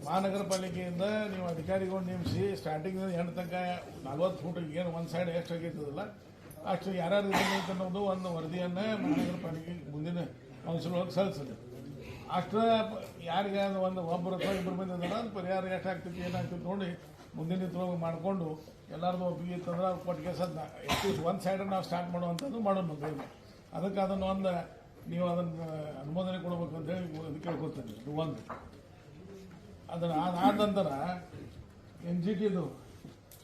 ಮಹಾನಗರ ಪಾಲಿಕೆಯಿಂದ ನೀವು ಅಧಿಕಾರಿಗಳು ನೇಮಿಸಿ ಸ್ಟಾರ್ಟಿಂಗ್ ಎಂಟು ತನಕ 40 ಫೂಟ್ ಏನು ಒಂದು ಸೈಡ್ ಎಷ್ಟು ಆಗೈತದಲ್ಲ ಅಷ್ಟು ಯಾರ್ಯಾರು ಇದೈತೆ ಅನ್ನೋದು ಒಂದು ವರದಿಯನ್ನು ಮಹಾನಗರ ಪಾಲಿಕೆ ಮುಂದಿನ ಕೌನ್ಸಿಲ್ ಒಳಗೆ ಸಲ್ಲಿಸಿದೆ. ಅಷ್ಟು ಯಾರಿಗೆ ಒಂದು ಒಬ್ಬರು ಅಥವಾ ಇಬ್ಬರು ಮಂದಿ ಅದಲ್ಲ ಅದು ಪರಿಹಾರ ಎಷ್ಟಾಗ್ತೈತಿ ಏನಾಗ್ತೈತಿ ನೋಡಿ ಮುಂದಿನ ಇದ್ರೊಳಗೆ ಮಾಡಿಕೊಂಡು ಎಲ್ಲರದು ಒಪ್ಪಿಗೆ ಇತ್ತಂದ್ರೆ ಅವ್ರು ಕೊಟ್ಟಿಗೆ ಸದ್ದ ಅಟ್ಲೀಸ್ಟ್ ಒಂದು ಸೈಡನ್ನು ನಾವು ಸ್ಟಾರ್ಟ್ ಮಾಡುವಂಥದ್ದು ಮಾಡೋಣ ಬೇಗ. ಅದಕ್ಕೆ ಅದನ್ನು ಒಂದು ನೀವು ಅದನ್ನು ಅನುಮೋದನೆ ಕೊಡಬೇಕು ಅಂತ ಹೇಳಿ ಅದಕ್ಕೆ ಕೇಳ್ಕೊತೀನಿ. ಇದು ಒಂದು ಅದನ್ನು ಆದ ನಂತರ NGTದು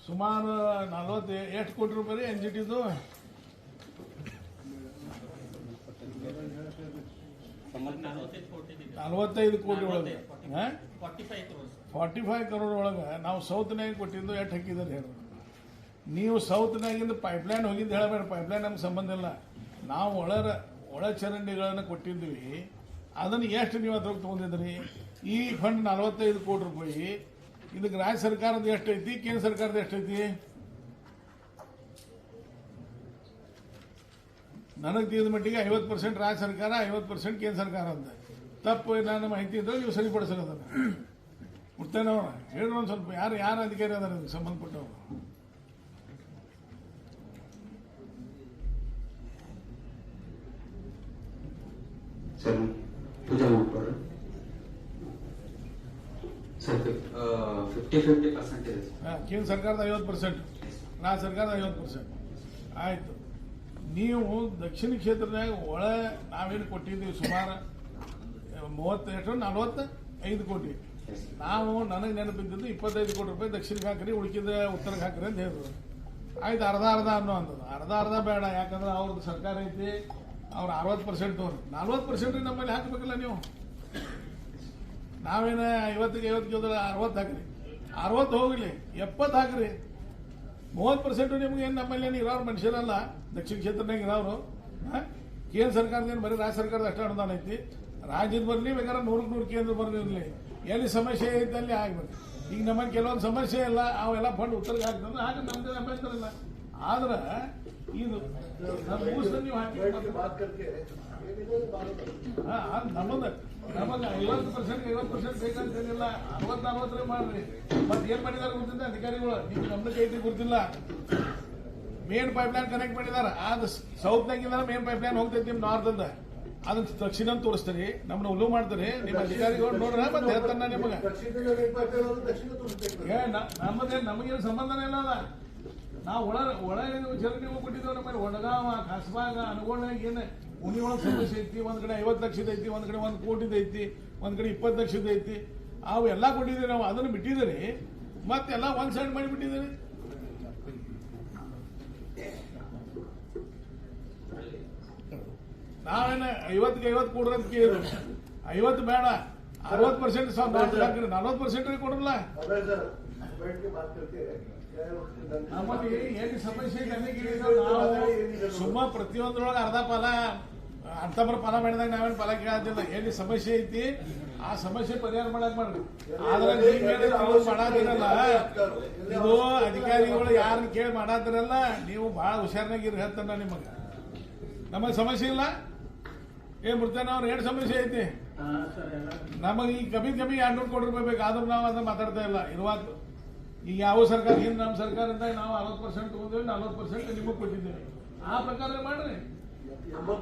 ಸುಮಾರು 48 ಕೋಟಿ ರೂಪಾಯಿ NGTದು 45 ಕೋಟಿ ಒಳಗೆ 45 ಕರೋಡ್ ಒಳಗೆ ನಾವು ಸೌತ್ನಾಗ ಕೊಟ್ಟಿದ್ದು ಎಷ್ಟು ಹಾಕಿದ್ದಾರೆ ಹೇಳಿ. ನೀವು ಸೌತ್ನಾಗಿಂದ ಪೈಪ್ಲೈನ್ ಹೋಗಿದ್ದು ಹೇಳಬೇಡ, ಪೈಪ್ಲೈನ್ ನಮ್ಗೆ ಸಂಬಂಧ ಇಲ್ಲ. ನಾವು ಒಳ ಚರಂಡಿಗಳನ್ನು ಕೊಟ್ಟಿದ್ವಿ, ಅದನ್ನು ಎಷ್ಟು ನೀವು ಅದ್ರಾಗ ತೊಗೊಂಡಿದ್ರಿ? ಈ ಫಂಡ್ 45 ಕೋಟಿ ರೂಪಾಯಿ ಇದಕ್ಕೆ ರಾಜ್ಯ ಸರ್ಕಾರದ ಎಷ್ಟೈತಿ, ಕೇಂದ್ರ ಸರ್ಕಾರದ ಎಷ್ಟೈತಿ? ನನಗೆ ತಿಳಿದ ಮಟ್ಟಿಗೆ 50% ರಾಜ್ಯ ಸರ್ಕಾರ, 50% ಕೇಂದ್ರ ಸರ್ಕಾರ ಅಂತ. ತಪ್ಪು ನನ್ನ ಮಾಹಿತಿ ಇದ್ರೆ ನೀವು ಸರಿಪಡಿಸೋದು ಅದನ್ನು ಮುರ್ತೇನವ್ರ ಹೇಳ್ರಿ ಒಂದು ಸ್ವಲ್ಪ. ಯಾರು ಅಧಿಕಾರಿ ಅದಾರ ಅದಕ್ಕೆ ಸಂಬಂಧಪಟ್ಟವರು? ಸರ್ ಪೂಜಾ ಮಾಡ್ತಾರೆ ಸರ್. 50% ಇದೆ ಕೇಂದ್ರ ಸರ್ಕಾರದ 50%, ರಾಜ್ಯ ಸರ್ಕಾರದ 50%. ಆಯ್ತು. ನೀವು ದಕ್ಷಿಣ ಕ್ಷೇತ್ರದಾಗ ನಾವೇನು ಕೊಟ್ಟಿದ್ದೀವಿ ಸುಮಾರು 45 ಕೋಟಿ. ನಾವು ನನಗೆ ನೆನಪಿದ್ದು 25 ಕೋಟಿ ರೂಪಾಯಿ ದಕ್ಷಿಣಕ್ಕೆ ಹಾಕ್ರಿ, ಉಳಿಕಿದ ಉತ್ತರಕ್ಕೆ ಹಾಕ್ರಿ ಅಂತ ಹೇಳಿದ್ರು. ಆಯ್ತು, ಅರ್ಧ ಅನ್ನೋ ಅಂಥದ್ದು. ಅರ್ಧ ಬೇಡ, ಯಾಕಂದ್ರೆ ಅವ್ರದ್ದು ಸರ್ಕಾರ ಐತಿ, ಅವ್ರು 60% ತೋರಿ 40% ನಮ್ಮಲ್ಲಿ ಹಾಕಬೇಕಲ್ಲ ನೀವು. ನಾವೇನ 50ಗೆ 60 ಹಾಕ್ರಿ, 60 ಹೋಗ್ಲಿ, 70 ಹಾಕ್ರಿ. 30% ನಿಮ್ಗೆ ಏನು ನಮ್ಮಲ್ಲಿ ಏನು ಇರೋರು ಮನುಷ್ಯರಲ್ಲ, ದಕ್ಷಿಣ ಕ್ಷೇತ್ರನಾಗ ಇರೋರು. ಕೇಂದ್ರ ಸರ್ಕಾರದೇನು ಬರೀ ರಾಜ್ಯ ಸರ್ಕಾರದ ಅಷ್ಟು ಅನುದಾನ ಐತಿ. ರಾಜ್ಯದ ಬರಲಿ, ಬೇಕಾದ್ರೆ 100ಕ್ಕೆ 100 ಕೇಂದ್ರ ಬರಲಿ. ಎಲ್ಲಿ ಸಮಸ್ಯೆ ಐತೆ ಅಲ್ಲಿ ಆಗ್ಬೇಕು. ಈಗ ನಮ್ಮಲ್ಲಿ ಕೆಲವೊಂದು ಸಮಸ್ಯೆ ಇಲ್ಲ, ಅವೆಲ್ಲ ಫಂಡ್ ಉತ್ತರಕ್ಕೆ ಹಾಕ್ತಂದ್ರೆ ಹಾಗೆ ನಮ್ದು ಅಭ್ಯಂತರಲ್ಲ. ಆದ್ರೆ ಇದು ನಮ್ಮ ಊಸನ್ನು ನೀವು ಹಾಕಿ ನಮಗೆ 50% ಬೇಕಂತೇನಿಲ್ಲ, 60-40 ಮಾಡ್ರಿ. ಮತ್ತೆ ಏನ್ ಮಾಡಿದಾರೆ ಗೊತ್ತಿಲ್ಲ ಅಧಿಕಾರಿಗಳು, ನೀವು ಗಮನಕ್ಕೆ ಐತಿ ಗೊತ್ತಿಲ್ಲ. ಮೇನ್ ಪೈಪ್ಲೈನ್ ಕನೆಕ್ಟ್ ಮಾಡಿದಾರ, ಅದು ಸೌತ್ನಾಗಿಂದ ಮೇನ್ ಪೈಪ್ಲೈನ್ ಹೋಗ್ತೈತಿ ನಿಮ್ಮ ನಾರ್ತ್ ಅಂತ. ಅದನ್ನ ದಕ್ಷಿಣ ತೋರಿಸ್ತೀರಿ, ನಮ್ಮನ್ನ ಉಲ್ಲು ಮಾಡ್ತೀರಿ. ನಿಮ್ಮ ಅಧಿಕಾರಿಗಳು ನೋಡ್ರ ಮತ್ತೆ ಹೇಳ್ತಾನ ನಿಮಗೆ. ನಮಗೇನು ಸಂಬಂಧನೇ ಇಲ್ಲ ಅದ. ನಾವು ಒಳ ಚರಂಡಿ ಕೊಟ್ಟಿದ್ದೇವೆ. ನಮ್ಮಲ್ಲಿ ಒಣಗಾವ, ಕಸಬಾಗ, ಅನುಗುಣಾಗ ಏನು ಉಣಿ ಒಳಗೆ ಸಮಸ್ಯೆ ಐತಿ. ಒಂದ್ ಕಡೆ 50 ಲಕ್ಷದ ಐತಿ, ಒಂದ್ ಕಡೆ 1 ಕೋಟಿದ ಐತಿ, ಒಂದ್ ಕಡೆ 20 ಲಕ್ಷದ ಐತಿ. ಅವು ಎಲ್ಲ ಕೊಟ್ಟಿದ್ದೀವಿ ನಾವು. ಅದನ್ನು ಬಿಟ್ಟಿದ್ದೀರಿ, ಮತ್ತೆಲ್ಲ ಒಂದ್ ಸೈಡ್ ಮಾಡಿ ಬಿಟ್ಟಿದ್ದೀರಿ. ನಾವೇನ 50ಗೆ 50 ಕೊಡ್ರಿ ಅಂತ ಕೇಳಿದ್ರು. 50 ಬೇಡ, 60% ಹಾಕ್ರಿ, 40% ಕೊಡ್ರಲ್ಲ. ನಮ್ಮಲ್ಲಿ ಏನು ಸಮಸ್ಯೆ ಇದೆ ಸುಮ್ಮ ಪ್ರತಿಯೊಂದ್ರೊಳಗೆ ಅರ್ಧ ಪಾಲ ಅಂತಂಬ್ರ ಫಲ ಮಾಡಿದಾಗ ನಾವೇನು ಫಲ ಕೇಳೋದಿಲ್ಲ. ಎಲ್ಲಿ ಸಮಸ್ಯೆ ಐತಿ ಆ ಸಮಸ್ಯೆ ಪರಿಹಾರ ಮಾಡಕ್ ಮಾಡ್ರಿ. ಆದ್ರೆ ನೀವು ಮಾಡಾದಿರಲ್ಲ, ಇದು ಅಧಿಕಾರಿಗಳು ಯಾರನ್ನ ಕೇಳಿ ಮಾಡಾದಿರಲ್ಲ. ನೀವು ಬಹಳ ಹುಷಾರ್ನಾಗಿರಿ ಹೇಳ್ತಾನ ನಿಮಗೆ. ನಮಗೆ ಸಮಸ್ಯೆ ಇಲ್ಲ. ಮುರ್ತೇನ ಅವ್ರು 2 ಸಮಸ್ಯೆ ಐತಿ. ನಮಗೆ ಈ ಕಮ್ಮಿ 200 ಕೋಟಿ ರೂಪಾಯಿ ಬೇಕು, ಆದ್ರೂ ನಾವು ಅದನ್ನ ಮಾತಾಡ್ತಾ ಇಲ್ಲ. ಇರುವಾಗ ಈಗ ಯಾವ ಸರ್ಕಾರ, ಹಿಂದೆ ನಮ್ಮ ಸರ್ಕಾರದಿಂದ ನಾವು 60% ತಗೊಂಡಿವಿ, 40% ನಿಮಗೆ ಕೊಟ್ಟಿದ್ದೀವಿ. ಆ ಪ್ರಕಾರ ಮಾಡ್ರಿ. 80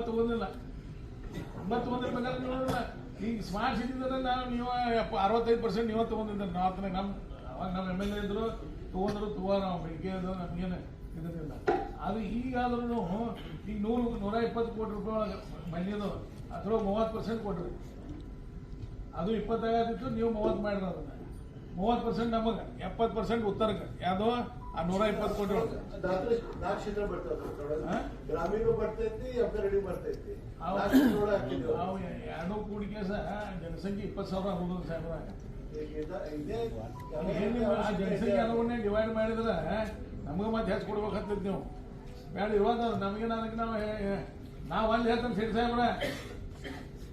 ತಗೊಂಡಿಲ್ಲ, 80 ತಗೊಂಡಿರ್ಬೇಕಾದ್ರೆ ನೋಡಿಲ್ಲ. ಈಗ ಸ್ಮಾರ್ಟ್ ಸಿಟಿದ್ರೆ ನೀವು 65% ನೀವೇ ತಗೊಂಡಿದ್ದಾರೆ. ನಾರ್ತ್ನಾಗ ಅವಾಗ ನಮ್ಮ MLA ಇದ್ರು, ತಗೋ ನಾವು ಬೆಳಿಗ್ಗೆ ನಮ್ಗೇನು ಇದಿಲ್ಲ. ಅದು ಈಗಾದ್ರೂ ಈಗ 100-120 ಕೋಟಿ ರೂಪಾಯಿ ಒಳಗೆ ಮನೆಯದು ಅಥವಾ 30% ಕೊಟ್ರಿ. ಅದು 25 ಆಗಿತ್ತು, ನೀವು 30 ಮಾಡಿರೋ. ಅದನ್ನ 30% ನಮಗೆ, 70% ಉತ್ತರಕ್ಕೆ. ಯಾವ್ದು ಆ 120 ಕೋಟಿ ಒಳಗೆ ಗ್ರಾಮೀಣ ಬರ್ತೈತಿ, ಬರ್ತೈತಿ. ಅವು 2 ಕೂಡಿ ಕೇಸ ಜನಸಂಖ್ಯೆ 20,000 ಆಗುದು ಸಾಹೇಬ್ರ. ಆ ಜನಸಂಖ್ಯೆ ಅನುಗುಣ ಡಿವೈಡ್ ಮಾಡಿದ್ರೆ ನಮ್ಗೆ ಮತ್ತೆ ಹೆಚ್ಚು ಕೊಡ್ಬೇಕಂತದ್ ನೀವು. ಬೇಡ ಇವಾಗ ನಮಗೆ ನಾವು ಅಲ್ಲಿ ಹೇಳ್ತಾನೆ ಸರಿ ಸಾಹೇಬ್ರ,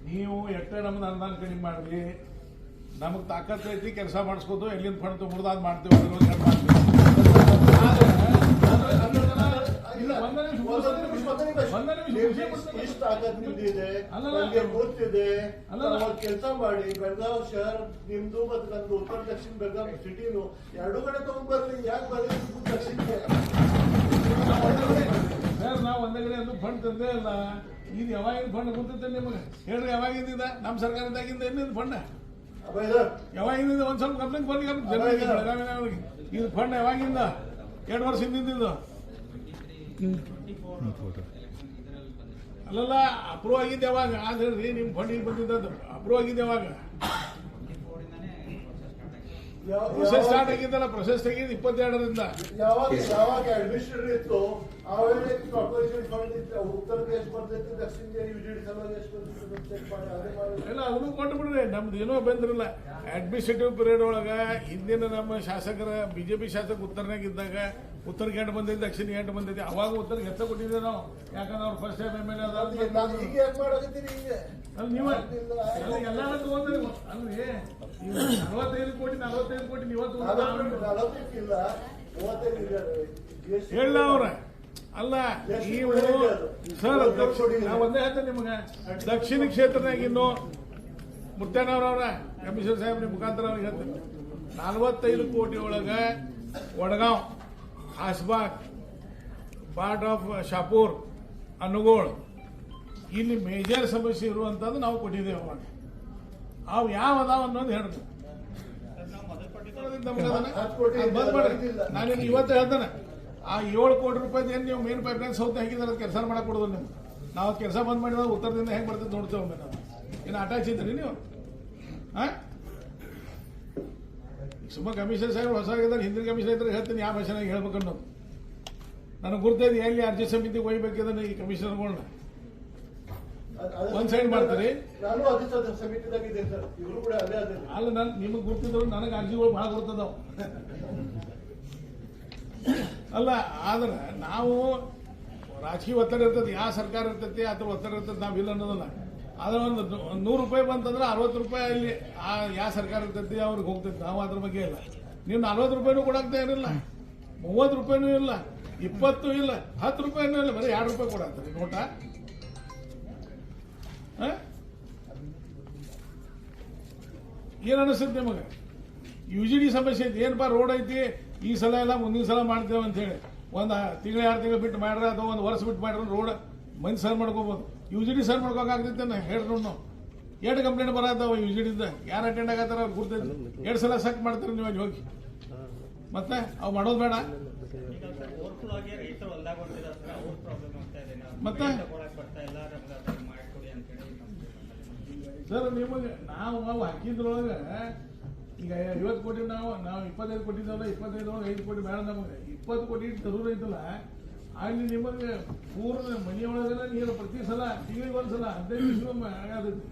ನೀವು ಎಷ್ಟೇ ನಮ್ದು ಅನುದಾನ ಕಡಿಮೆ ಮಾಡ್ರಿ, ನಮಗೆ ತಾಕತ್ ಐತಿ, ಕೆಲಸ ಮಾಡಿಸ್ಕೋದು, ಎಲ್ಲಿಂದ ಫಂಡ್ ತಗೊಂಡು ಅದು ಮಾಡ್ತೀವಿ. ಇಲ್ಲ. ಒಂದೇ ನಿಮಿಷ ಒಂದೇ ನಿಮಿಷ ಖುಷಿ ಪಡ್ತೀನಿ. ಇಷ್ಟು ತಾಕತ್ ನಿಮ್ದಿದೆ, ಅಲ್ಲಲ್ಲ. ನನಗೆ ಗೊತ್ತಿದೆ. ಅಲ್ಲಲ್ಲ. ನಾವು ಕೆಲಸ ಮಾಡಿ ಬೆಳಗಾವ್ ಶಹರ್ ನಿಮ್ದು ಮತ್ತು ನಂದು ಉತ್ತರ ದಕ್ಷಿಣ ಬೆಳಗಾವ್ ಸಿಟಿನು ಎರಡು ಕಡೆ ತಗೊಂಡ್ಬರ್ಲಿ. ಯಾಕೆ ಬರ್ಲಿ ದಕ್ಷಿಣಕ್ಕೆ? ಸರ್ ನಾವು ಒಂದೇ ಕಡೆ ಒಂದು ಫಂಡ್ ತಂದೇ ಇಲ್ಲ. ಇದು ಯಾವಾಗಿನ ಫಂಡ್ ಗೊತ್ತೈತೆ ನಿಮಗೆ? ಹೇಳ್ರಿ, ಯಾವಾಗಿಂದ ನಮ್ಮ ಸರ್ಕಾರದಾಗಿಂದ ಏನಿದೆ ಫಂಡ್? ಅಭಯ್ ಸರ್, ಯಾವಾಗಿಂದ ಒಂದ್ ಸ್ವಲ್ಪ ಕಂಪ್ಲೇಂಟ್ ಬಂದು ಜನರಿಗೆ ಬೆಳಗಾವಿನವರಿಗೆ ಇದು ಫಂಡ್ ಯಾವಾಗಿಂದ? 2 ವರ್ಷ ಹಿಂದಿದ್ದು ಅಲ್ಲಲ್ಲ. ಅಪ್ರೂವ್ ಆಗಿದ್ದು ಯಾವಾಗ? ಅದು ಹೇಳ್ರಿ, ನಿಮ್ಮ ಫಂಡ್ ಈಗ ಬಂದಿದ್ದು ಅಪ್ರೂವ್ ಆಗಿದ್ದು ಯಾವಾಗ? ಪ್ರೊಸೆಸ್ ಸ್ಟಾರ್ಟ್ ಆಗಿದ್ದಲ್ಲ, ಪ್ರೊಸೆಸ್ ತೆಗಿದ್ದು 22ರಿಂದ. ಯಾವಾಗ ಅಡ್ಮಿನಿಸ್ಟ್ರೇಟರ್ ಇತ್ತು ಆವಾಗ ಕಾರ್ಪೊರೇಷನ್ ಫಂಡ್ ಇತ್ತು. ಉತ್ತರ ಎಷ್ಟು ಬರ್ತೈತಿ, ದಕ್ಷಿಣ ಯುಜಿಡಿ ಸಲುವಾಗಿ ಎಷ್ಟು ಬರ್ತೈತಿ ಚೆಕ್ ಮಾಡಿ ಅದೇ ಮಾಡಿ. ಎಲ್ಲ ಅದನ್ನು ಕೊಟ್ಟು ಬಿಡ್ರಿ. ನಮ್ದು ಏನೋ ಬಂದಿರಲ್ಲ. ಅಡ್ಮಿನಿಸ್ಟ್ರೇಟಿವ್ ಪೀರಿಯಡ್ ಒಳಗ ಹಿಂದಿನ ನಮ್ಮ ಶಾಸಕರ ಬಿಜೆಪಿ ಶಾಸಕ ಉತ್ತರನಾಗ ಇದ್ದಾಗ ಉತ್ತರಕ್ಕೆ 8 ಬಂದೈತಿ, ದಕ್ಷಿಣಕ್ಕೆ 8 ಬಂದೈತಿ. ಅವಾಗ ಉತ್ತರಕ್ಕೆ ಹೆಚ್ಚ ಕೊಟ್ಟಿದ್ದೇವೆ ನಾವು. ಯಾಕಂದ್ರೆ ಅವ್ರು ಫಸ್ಟ್ ಟೈಮ್ MLA ನಾನು ಈಗ ಯಾಕೆ ಮಾಡಕತ್ತೀರಿ ಈಗ? ಅಲ್ಲಿ ನೀವು ಎಲ್ಲ ತಗೊಂಡ್ರಿ ಅಲ್ರಿ. 45 ಕೋಟಿ ನೀವತ್ತು ನಲವತ್ತಕ್ಕಿಲ್ಲ 35 ಇದ್ದಾರೆ. ಹೇಳ ಅವ್ರ ಅಲ್ಲ. ನೀವು ಸರ್ ನಾವು ಒಂದೇ ಹೇಳ್ತೇನೆ ನಿಮಗೆ. ದಕ್ಷಿಣ ಕ್ಷೇತ್ರನಾಗ ಇನ್ನು ಮುತ್ತಣ್ಣವ್ರವ್ರ ಕಮಿಷನರ್ ಸಾಹೇಬ್ ನಿಮ್ಮ ಮುಖಾಂತರ ಅವ್ರಿಗೆ ಹೇಳ್ತೀನಿ, 45 ಕೋಟಿ ಒಳಗ ವಡಗಾಂವ್, ಹಾಸ್ಬಾಗ್, ಪಾರ್ಟ್ ಆಫ್ ಶಾಪೂರ್, ಅನುಗೋಳ್ ಇಲ್ಲಿ ಮೇಜರ್ ಸಮಸ್ಯೆ ಇರುವಂತದ್ದು ನಾವು ಕೊಟ್ಟಿದ್ದೇವೆ. ಅವಾಗ ಅವು ಯಾವ ಅದಾವ ಅನ್ನೋದು ಹೇಳ್ರಿ. ನಾನೇನು ಇವತ್ತು ಹೇಳ್ತಾನೆ ಆ 7 ಕೋಟಿ ರೂಪಾಯಿ ಏನು ನೀವು ಮೇನ್ ಪೈಪ್ ಲೈನ್ ಸೌತ್ ಹಾಕಿದ್ರೆ ಅದು ಕೆಲಸ ಮಾಡಕ್ ಕೊಡೋದು ನಿಮ್ಗೆ. ನಾವು ಕೆಲಸ ಬಂದ್ ಮಾಡಿದಾಗ ಉತ್ತರದಿಂದ ಹೆಂಗ್ ಬರ್ತದೆ ನೋಡ್ತೇವೆ. ಒಮ್ಮೆ ನಾವು ಏನು ಅಟ್ಯಾಚ್ ಇದ್ರಿ ನೀವು? ಸುಮ್ಮ ಕಮಿಷನರ್ ಸಾಹೇಬ್ ಹೊಸ ಆಗಿದ್ದಾರೆ, ಹಿಂದಿನ ಕಮಿಷನರ್ ಇದ್ರೆ ಹೇಳ್ತೀನಿ ಯಾವ ಭಾಷೆನಾಗ ಹೇಳ್ಬೇಕು ಅನ್ನೋದು. ನನಗೆ ಗುರ್ತೈತಿ ಎಲ್ಲಿ ಅರ್ಜಿ ಸಮಿತಿಗೆ ಒಯ್ಬೇಕಿದ್ರೆ ಈ ಕಮಿಷನರ್ಗಳನ್ನ ಒಂದ್ ಸೈಡ್ ಮಾಡ್ತೀರಿ. ನಾನು ಅಧಿಸದ ಸಮಿತಿದಾಗಿದ್ದೇನೆ ಸರ್. ಇವರು ಕೂಡ ಅದೇ ಅದೇ. ಅಲ್ಲ, ನಿಮಗೆ ಗುರ್ತಿದ್ರು ನನಗೆ ಅರ್ಜಿಗಳು ಬಹಳ ಗುರ್ತದಾವ. ಅಲ್ಲ, ಆದ್ರೆ ನಾವು ರಾಜಕೀಯ ಒತ್ತಡ ಇರ್ತದೆ, ಯಾವ ಸರ್ಕಾರ ಇರ್ತೈತಿ ಅಥವಾ ಒತ್ತಡ ಇರ್ತದೆ, ನಾವಿಲ್ಲ ಅನ್ನೋದಲ್ಲ. ಆದ್ರೆ ಒಂದು 100 ರೂಪಾಯಿ ಬಂತಂದ್ರೆ 60 ರೂಪಾಯಿ ಅಲ್ಲಿ ಯಾವ ಸರ್ಕಾರ ಇರ್ತೈತಿ ಅವ್ರಿಗೆ ಹೋಗ್ತೈತಿ. ನಾವು ಅದ್ರ ಬಗ್ಗೆ ಇಲ್ಲ. ನೀವು 40 ರೂಪಾಯಿನೂ ಕೊಡಾಕ್ತಾ ಇರಲಿಲ್ಲ, 30 ರೂಪಾಯಿನೂ ಇಲ್ಲ, 20 ಇಲ್ಲ, 10 ರೂಪಾಯಿನೂ ಇಲ್ಲ, ಬರೀ 2 ರೂಪಾಯಿ ಕೊಡಾಕ್ತಾರೆ ನೋಟ. ಏನ್ ಅನಿಸುತ್ತೆ ನಿಮಗೆ? UGD ಸಮಸ್ಯೆ ಐತಿ, ಏನಪ್ಪಾ ರೋಡ್ ಐತಿ, ಈ ಸಲ ಎಲ್ಲ ಮುಂದಿನ ಸಲ ಮಾಡ್ತೇವೆ ಅಂತ ಹೇಳಿ ಒಂದು ತಿಂಗಳು 2 ತಿಂಗಳು ಬಿಟ್ಟು ಮಾಡ್ರೆ ಅಥವಾ ಒಂದು ವರ್ಷ ಬಿಟ್ಟು ಮಾಡ್ರೆ ರೋಡ್ ಮಂದಿ ಸರ್ ಮಾಡ್ಕೋಬಹುದು. UGD ಸರ್ ಮಾಡ್ಕೋಕಾಗ್ತೈತೆ ಹೇಳ್ರು ನಾವು. 2 ಕಂಪ್ಲೇಂಟ್ ಬರತ್ತಾವ UGD ಯಾರು ಅಟೆಂಡ್ ಆಗತ್ತಾರ ಅವ್ರು ಗುರ್ತೈತಿ. 2 ಸಲ ಸಕ್ ಮಾಡ್ತಾರೆ ನೀವು ಅಲ್ಲಿ ಹೋಗಿ. ಮತ್ತೆ ಅವು ಮಾಡೋದು ಬೇಡ. ಮತ್ತೆ ಸರ್ ನಿಮಗೆ ನಾವು ಹಾಕಿದ್ರೊಳಗೆ ಈಗ 50 ಕೋಟಿ ನಾವು 25 ಕೊಟ್ಟಿದ್ದಲ್ಲ, 25 5 ಕೋಟಿ ಬೇಡ ನಮಗೆ. 20 ಕೋಟಿ ತರೂರು ಐತಲ್ಲ, ಅಲ್ಲಿ ನಿಮಗೆ ಪೂರ್ಣ ಮನೆಯೊಳಗೆಲ್ಲ ನೀರು ಪ್ರತಿ ಸಲ ತಿಂಗಳಿಗೆ ಒಂದ್ಸಲ 15 ದಿವಸ ಆಗತೈತಿ.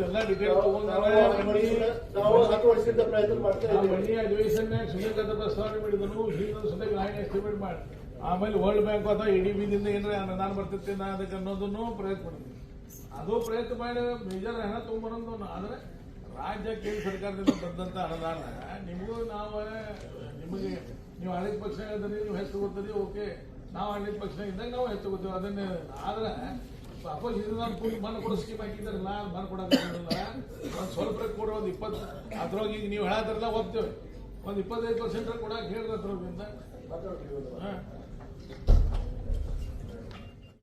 ಎಲ್ಲ ಡಿಟೇಲ್ ಮನಿ ಅಧಿವೇಶನ್ ಸುನೀಲ್ ಪ್ರಸ್ತಾವನೆ ಮಾಡಿದನು. ಸುನೀಲ್ ಲೈನ್ ಎಸ್ಟಿಮೇಟ್ ಮಾಡಿ ಆಮೇಲೆ ವರ್ಲ್ಡ್ ಬ್ಯಾಂಕ್ ಅಥವಾ ADB-ದಿಂದ ಏನಾರ ಅನುದಾನ ಬರ್ತೈತೆ ಅದಕ್ಕೆ ಅನ್ನೋದನ್ನು ಪ್ರಯತ್ನ ಮಾಡಿದ್ವಿ. ಅದು ಪ್ರಯತ್ನ ಮಾಡಿ ಮೇಜರ್ ಹಣ ತಗೊಂಡ್ಬರೋದು. ಆದ್ರೆ ರಾಜ್ಯ ಕೇಂದ್ರ ಸರ್ಕಾರದಿಂದ ಬಂದಂತ ಅನುದಾನ ನಿಮಗೂ ನಿಮಗೆ ನೀವು ಆಡಳಿತ ಪಕ್ಷ ಹೇಳಿದ್ರೆ ನೀವು ಹೆಚ್ಚು ಗೊತ್ತದೆ. ಓಕೆ, ನಾವು ಆಡಳಿತ ಪಕ್ಷ ಇದ್ದಾಗ ನಾವು ಹೆಚ್ಚು ಗೊತ್ತೇವೆ ಅದನ್ನೇ. ಆದ್ರೆ ವಾಪಸ್ ಇದು ಮಣ್ಣು ಕೊಡೋ ಸ್ಕೀಮ್ ಹಾಕಿದ್ರಲ್ಲ, ಮಣ್ಣು ಕೊಡೋಕ್ಕಾಗಲ್ಲ. ಒಂದು ಸ್ವಲ್ಪ ಕೊಡೋ ಒಂದು 20 ಅದ್ರೊಳಗೆ ಈಗ ನೀವು ಹೇಳತ್ತಿರಲ್ಲ ಹೋಗ್ತೇವೆ, ಒಂದು 25% ಕೊಡಕ್ಕೆ ಹೇಳ್ರಿ ಅದ್ರೊಳಗಿಂದ.